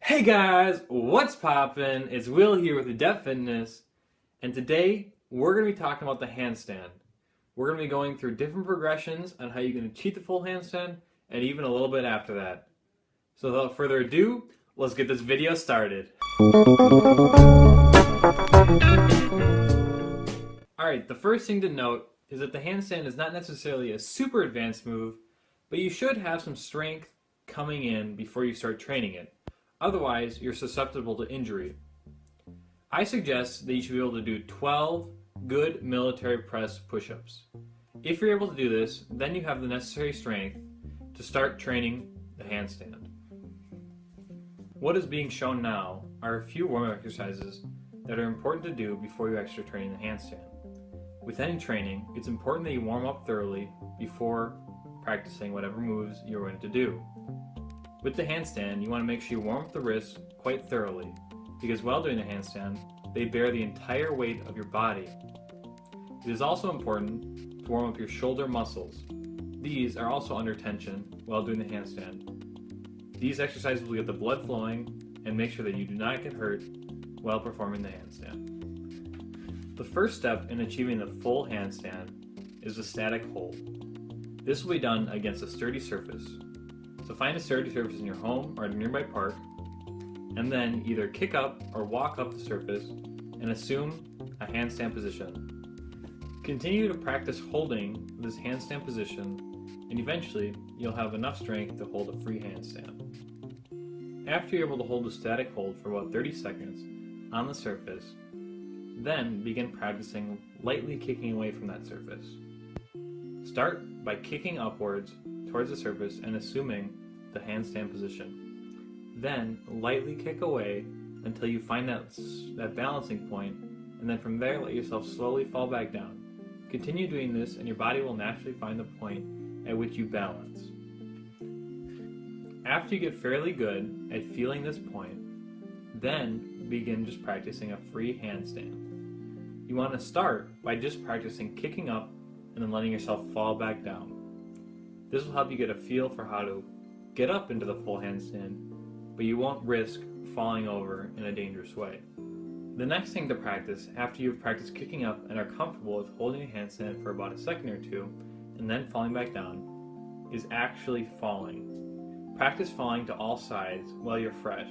Hey guys, what's poppin'? It's Will here with Adept Fitness, and today we're going to be talking about the handstand. We're going to be going through different progressions on how you can achieve the full handstand, and even a little bit after that. So without further ado, let's get this video started. Alright, the first thing to note is that the handstand is not necessarily a super advanced move, but you should have some strength coming in before you start training it. Otherwise, you're susceptible to injury. I suggest that you should be able to do 12 good military press push-ups. If you're able to do this, then you have the necessary strength to start training the handstand. What is being shown now are a few warm-up exercises that are important to do before you actually train the handstand. With any training, it's important that you warm up thoroughly before practicing whatever moves you're going to do. With the handstand, you want to make sure you warm up the wrists quite thoroughly, because while doing the handstand, they bear the entire weight of your body. It is also important to warm up your shoulder muscles. These are also under tension while doing the handstand. These exercises will get the blood flowing and make sure that you do not get hurt while performing the handstand. The first step in achieving the full handstand is the static hold. This will be done against a sturdy surface. So find a sturdy surface in your home or at a nearby park, and then either kick up or walk up the surface and assume a handstand position. Continue to practice holding this handstand position, and eventually you'll have enough strength to hold a free handstand. After you're able to hold a static hold for about 30 seconds on the surface, then begin practicing lightly kicking away from that surface. Start by kicking upwards towards the surface and assuming the handstand position. Then lightly kick away until you find that balancing point, and then from there let yourself slowly fall back down. Continue doing this and your body will naturally find the point at which you balance. After you get fairly good at feeling this point, then begin just practicing a free handstand. You want to start by just practicing kicking up and then letting yourself fall back down. This will help you get a feel for how to get up into the full handstand, but you won't risk falling over in a dangerous way. The next thing to practice after you've practiced kicking up and are comfortable with holding a handstand for about a second or two and then falling back down is actually falling. Practice falling to all sides while you're fresh,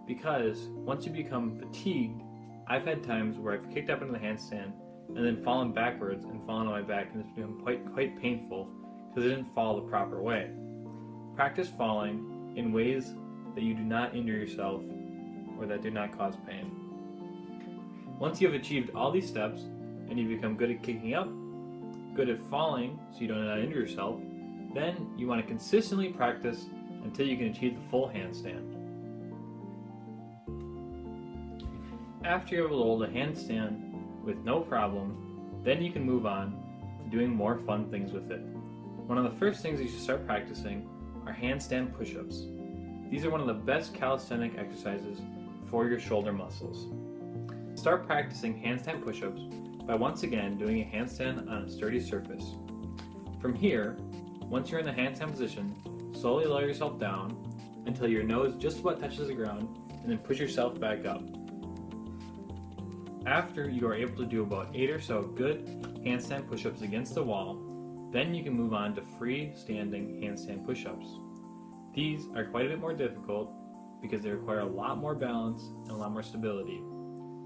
because once you become fatigued, I've had times where I've kicked up into the handstand and then fallen backwards and fallen on my back, and it's become quite painful because it didn't fall the proper way. Practice falling in ways that you do not injure yourself or that do not cause pain. Once you have achieved all these steps and you become good at kicking up, good at falling so you don't injure yourself, then you want to consistently practice until you can achieve the full handstand. After you're able to hold a handstand with no problem, then you can move on to doing more fun things with it. One of the first things you should start practicing are handstand push-ups. These are one of the best calisthenic exercises for your shoulder muscles. Start practicing handstand push-ups by once again doing a handstand on a sturdy surface. From here, once you're in the handstand position, slowly lower yourself down until your nose just about touches the ground, and then push yourself back up. After you are able to do about 8 or so good handstand push-ups against the wall, then you can move on to freestanding handstand push-ups. These are quite a bit more difficult because they require a lot more balance and a lot more stability,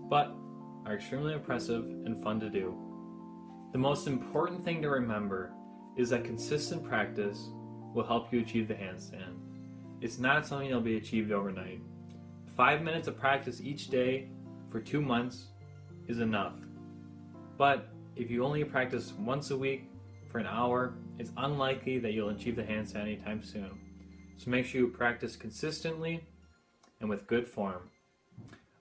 but are extremely impressive and fun to do. The most important thing to remember is that consistent practice will help you achieve the handstand. It's not something that'll be achieved overnight. 5 minutes of practice each day for 2 months is enough. But if you only practice once a week for an hour, it's unlikely that you'll achieve the handstand anytime soon. So make sure you practice consistently and with good form.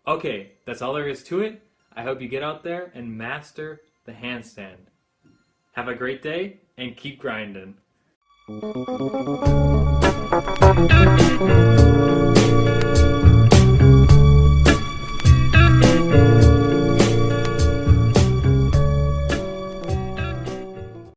Okay, that's all there is to it. I hope you get out there and master the handstand. Have a great day and keep grinding.